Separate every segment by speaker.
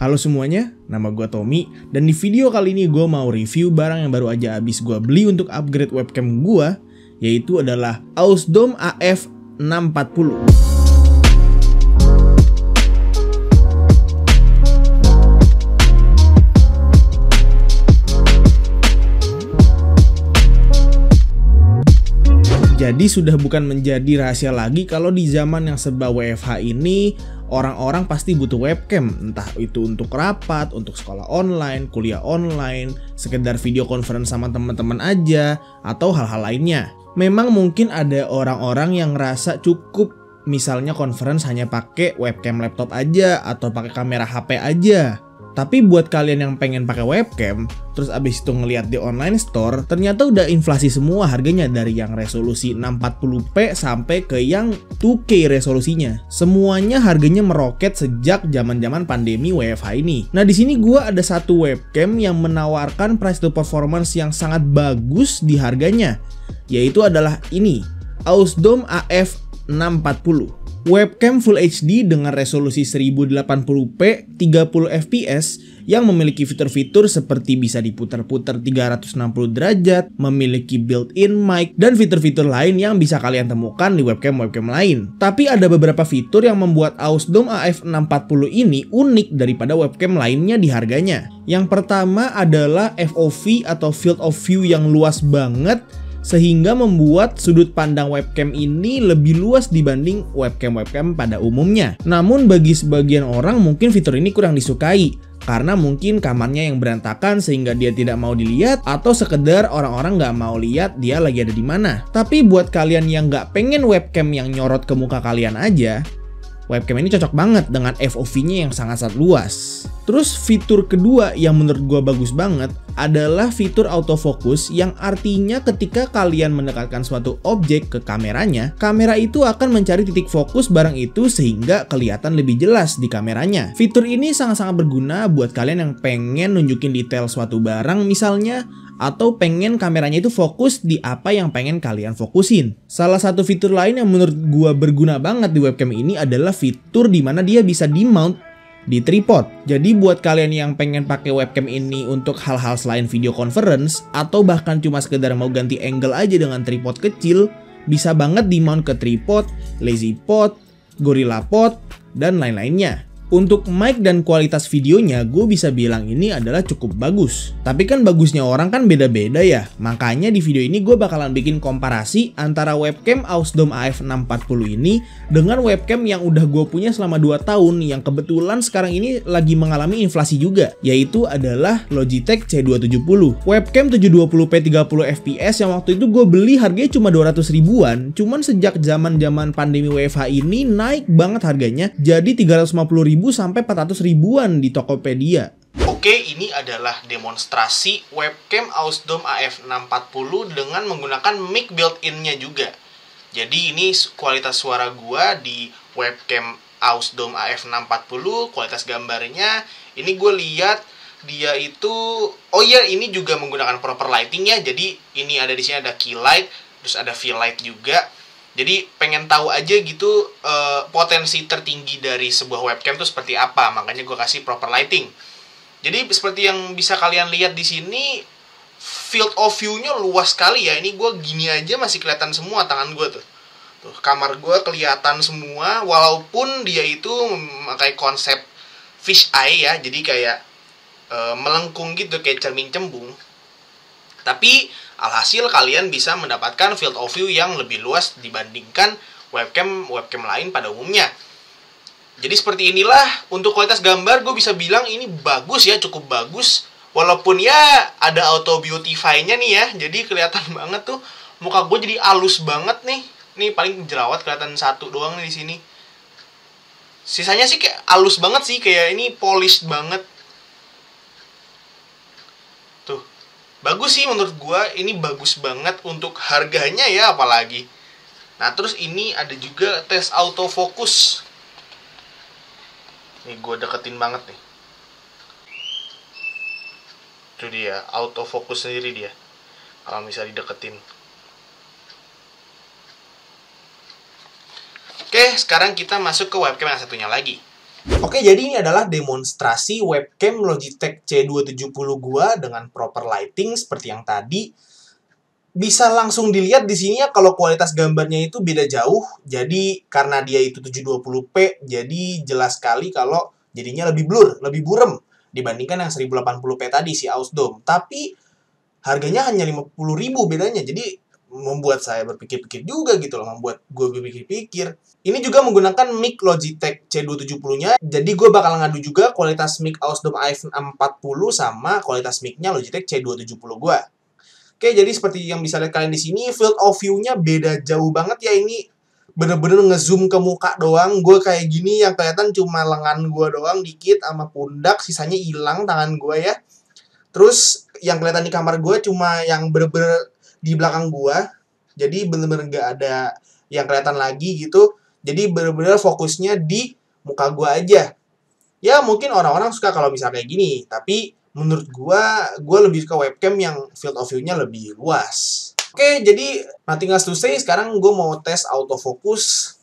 Speaker 1: Halo semuanya, nama gue Tommy, dan di video kali ini gue mau review barang yang baru aja habis gue beli untuk upgrade webcam gue, yaitu adalah Ausdom AF640. Jadi sudah bukan menjadi rahasia lagi kalau di zaman yang serba WFH ini, orang-orang pasti butuh webcam, entah itu untuk rapat, untuk sekolah online, kuliah online, sekedar video conference sama teman-teman aja, atau hal-hal lainnya. Memang mungkin ada orang-orang yang ngerasa cukup misalnya conference hanya pakai webcam laptop aja, atau pakai kamera HP aja. Tapi buat kalian yang pengen pakai webcam, terus abis itu ngeliat di online store, ternyata udah inflasi semua harganya, dari yang resolusi 640p sampai ke yang 2K resolusinya. Semuanya harganya meroket sejak zaman-zaman pandemi WFH ini. Nah, di sini gua ada satu webcam yang menawarkan price to performance yang sangat bagus di harganya, yaitu adalah ini, Ausdom AF640. Webcam Full HD dengan resolusi 1080p 30 fps yang memiliki fitur-fitur seperti bisa diputar-putar 360 derajat, memiliki built-in mic, dan fitur-fitur lain yang bisa kalian temukan di webcam-webcam lain. Tapi ada beberapa fitur yang membuat Ausdom AF640 ini unik daripada webcam lainnya di harganya. Yang pertama adalah FOV atau Field of View yang luas banget, sehingga membuat sudut pandang webcam ini lebih luas dibanding webcam-webcam pada umumnya. Namun bagi sebagian orang mungkin fitur ini kurang disukai, karena mungkin kamarnya yang berantakan sehingga dia tidak mau dilihat, atau sekedar orang-orang nggak mau lihat dia lagi ada di mana. Tapi buat kalian yang nggak pengen webcam yang nyorot ke muka kalian aja, webcam ini cocok banget dengan FOV-nya yang sangat-sangat luas. Terus fitur kedua yang menurut gua bagus banget adalah fitur autofocus, yang artinya ketika kalian mendekatkan suatu objek ke kameranya, kamera itu akan mencari titik fokus barang itu sehingga kelihatan lebih jelas di kameranya. Fitur ini sangat-sangat berguna buat kalian yang pengen nunjukin detail suatu barang misalnya, atau pengen kameranya itu fokus di apa yang pengen kalian fokusin. Salah satu fitur lain yang menurut gua berguna banget di webcam ini adalah fitur dimana dia bisa di-mount di tripod. Jadi buat kalian yang pengen pakai webcam ini untuk hal-hal selain video conference, atau bahkan cuma sekedar mau ganti angle aja dengan tripod kecil, bisa banget di-mount ke tripod, lazy pod, gorilla pod, dan lain-lainnya. Untuk mic dan kualitas videonya, gue bisa bilang ini adalah cukup bagus. Tapi kan bagusnya orang kan beda-beda ya. Makanya di video ini gue bakalan bikin komparasi antara webcam Ausdom AF640 ini dengan webcam yang udah gue punya selama 2 tahun, yang kebetulan sekarang ini lagi mengalami inflasi juga, yaitu adalah Logitech C270. Webcam 720p 30 fps yang waktu itu gue beli harganya cuma 200 ribuan. Cuman sejak zaman-zaman pandemi WFH ini naik banget harganya jadi 350 ribu sampai 400 ribuan di Tokopedia. Oke, ini adalah demonstrasi webcam Ausdom AF640 dengan menggunakan mic built-in-nya juga. Jadi ini kualitas suara gua di webcam Ausdom AF640, kualitas gambarnya ini gue lihat dia itu, oh iya, ini juga menggunakan proper lighting ya. Jadi ini ada di sini ada key light, terus ada fill light juga. Jadi pengen tahu aja gitu potensi tertinggi dari sebuah webcam itu seperti apa, makanya gue kasih proper lighting. Jadi seperti yang bisa kalian lihat di sini, field of view-nya luas sekali ya. Ini gue gini aja masih kelihatan semua tangan gue tuh. Tuh, kamar gue kelihatan semua, walaupun dia itu memakai konsep fish eye ya, jadi kayak melengkung gitu kayak cermin cembung. Tapi alhasil kalian bisa mendapatkan field of view yang lebih luas dibandingkan webcam lain pada umumnya. Jadi seperti inilah untuk kualitas gambar, gue bisa bilang ini bagus ya, cukup bagus. Walaupun ya ada auto beautify-nya nih ya, jadi kelihatan banget tuh muka gue jadi halus banget nih. Nih paling jerawat kelihatan satu doang nih di sini. Sisanya sih kayak halus banget sih, kayak ini polished banget. Tuh. Bagus sih menurut gua, ini bagus banget untuk harganya ya apalagi. Nah, terus ini ada juga tes autofocus. Nih gua deketin banget nih. Itu dia, autofocus sendiri dia. Kalau misalnya dideketin. Oke, sekarang kita masuk ke webcam yang satunya lagi. Oke, jadi ini adalah demonstrasi webcam Logitech C270 gua dengan proper lighting seperti yang tadi. Bisa langsung dilihat di sini ya kalau kualitas gambarnya itu beda jauh. Jadi karena dia itu 720p, jadi jelas sekali kalau jadinya lebih blur, lebih burem dibandingkan yang 1080p tadi si Ausdom. Tapi harganya hanya 50.000 bedanya. Jadi membuat saya berpikir-pikir juga gitu loh, membuat gue berpikir-pikir. Ini juga menggunakan mic Logitech C270-nya, jadi gue bakal ngadu juga kualitas mic Ausdom AF640 sama kualitas mic-nya Logitech C270 gue. Oke, jadi seperti yang bisa lihat kalian di sini, field of view-nya beda jauh banget ya. Ini bener-bener ngezoom ke muka doang. Gue kayak gini, yang kelihatan cuma lengan gue doang dikit sama pundak, sisanya hilang tangan gue ya. Terus yang kelihatan di kamar gue cuma yang bener-bener di belakang gua, jadi bener-bener nggak ada yang kelihatan lagi gitu. Jadi bener-bener fokusnya di muka gua aja. Ya mungkin orang-orang suka kalau bisa kayak gini, tapi menurut gua lebih suka webcam yang field of view-nya lebih luas. Oke, jadi nothing else to say. Sekarang gua mau tes autofocus.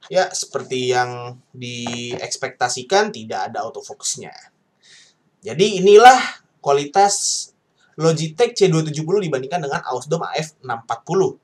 Speaker 1: Ya, seperti yang diekspektasikan, tidak ada autofocusnya. Jadi inilah kualitas Logitech C270 dibandingkan dengan Ausdom AF640.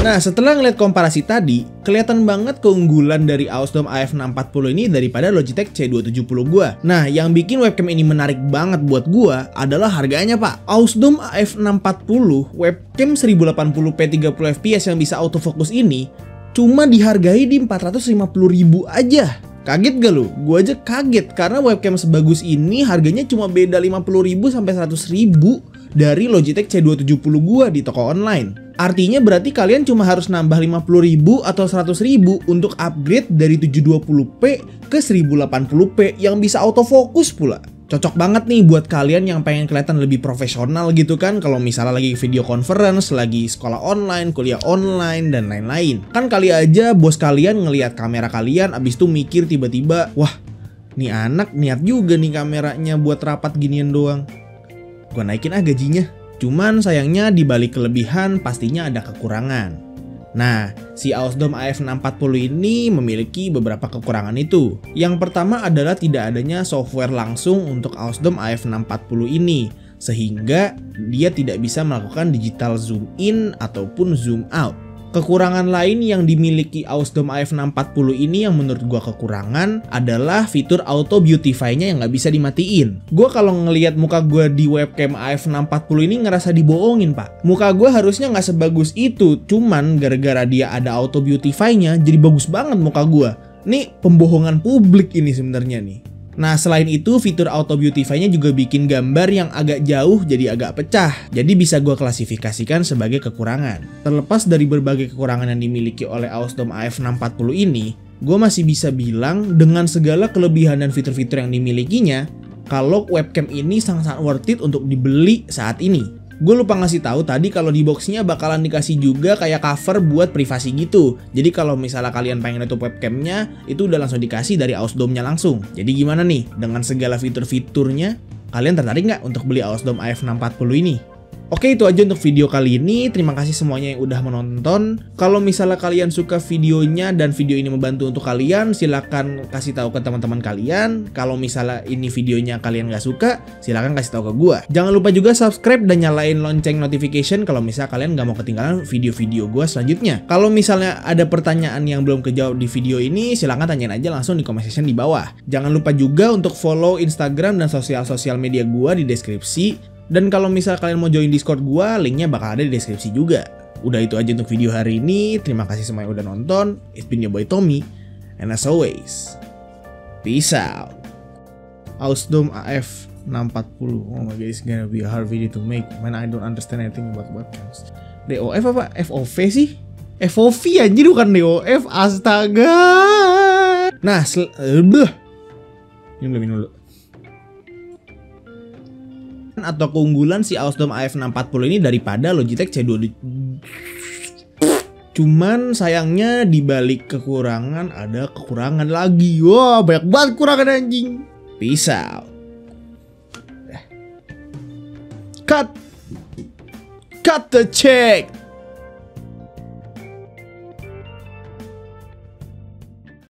Speaker 1: Nah, setelah ngeliat komparasi tadi, kelihatan banget keunggulan dari Ausdom AF640 ini daripada Logitech C270 gua. Nah, yang bikin webcam ini menarik banget buat gua adalah harganya, Pak. Ausdom AF640 webcam 1080p 30fps yang bisa autofocus ini cuma dihargai di 450.000 aja. Kaget gak lu? Gue aja kaget karena webcam sebagus ini harganya cuma beda 50.000 sampai 100.000 dari Logitech C270 gue di toko online. Artinya berarti kalian cuma harus nambah 50.000 atau 100.000 untuk upgrade dari 720p ke 1080p yang bisa autofocus pula. Cocok banget nih buat kalian yang pengen kelihatan lebih profesional gitu kan, kalau misalnya lagi video conference, lagi sekolah online, kuliah online, dan lain-lain. Kan kali aja bos kalian ngelihat kamera kalian abis itu mikir tiba-tiba, wah nih anak niat juga nih kameranya buat rapat ginian doang. Gua naikin gajinya. Cuman sayangnya dibalik kelebihan pastinya ada kekurangan. Nah, si Ausdom AF640 ini memiliki beberapa kekurangan itu. Yang pertama adalah tidak adanya software langsung untuk Ausdom AF640 ini, sehingga dia tidak bisa melakukan digital zoom in ataupun zoom out. Kekurangan lain yang dimiliki Ausdom AF640 ini yang menurut gua kekurangan adalah fitur auto beautify-nya yang nggak bisa dimatiin. Gua kalau ngelihat muka gua di webcam AF640 ini ngerasa dibohongin, Pak. Muka gua harusnya nggak sebagus itu, cuman gara-gara dia ada auto beautify-nya jadi bagus banget muka gua. Nih pembohongan publik ini sebenarnya nih. Nah, selain itu fitur auto beautify-nya juga bikin gambar yang agak jauh jadi agak pecah. Jadi bisa gue klasifikasikan sebagai kekurangan. Terlepas dari berbagai kekurangan yang dimiliki oleh Ausdom AF640 ini, gue masih bisa bilang dengan segala kelebihan dan fitur-fitur yang dimilikinya, kalau webcam ini sangat-sangat worth it untuk dibeli saat ini. Gue lupa ngasih tahu tadi kalau di boxnya bakalan dikasih juga kayak cover buat privasi gitu. Jadi kalau misalnya kalian pengen tutup webcamnya, itu udah langsung dikasih dari Ausdom-nya langsung. Jadi gimana nih dengan segala fitur-fiturnya? Kalian tertarik nggak untuk beli Ausdom AF640 ini? Oke, itu aja untuk video kali ini. Terima kasih semuanya yang udah menonton. Kalau misalnya kalian suka videonya dan video ini membantu untuk kalian, silahkan kasih tahu ke teman-teman kalian. Kalau misalnya ini videonya kalian nggak suka, silahkan kasih tahu ke gua. Jangan lupa juga subscribe dan nyalain lonceng notification kalau misalnya kalian nggak mau ketinggalan video-video gua selanjutnya. Kalau misalnya ada pertanyaan yang belum kejawab di video ini, silahkan tanyain aja langsung di comment section di bawah. Jangan lupa juga untuk follow Instagram dan sosial media gua di deskripsi. Dan kalau misal kalian mau join Discord gua, linknya bakal ada di deskripsi juga. Udah itu aja untuk video hari ini. Terima kasih semua yang udah nonton. It's been your boy Tommy. And as always, peace out. Ausdom AF640. Oh my god, it's gonna be a hard video to make. Man, I don't understand anything about webcams. DOF apa? FOV sih? FOV anjir, bukan DOF. Astaga. Nah, ini dulu. Atau keunggulan si Ausdom AF640 ini daripada Logitech C2. Cuman sayangnya dibalik kekurangan ada kekurangan lagi. Wah, banyak banget kekurangan anjing. Peace out. Cut the check.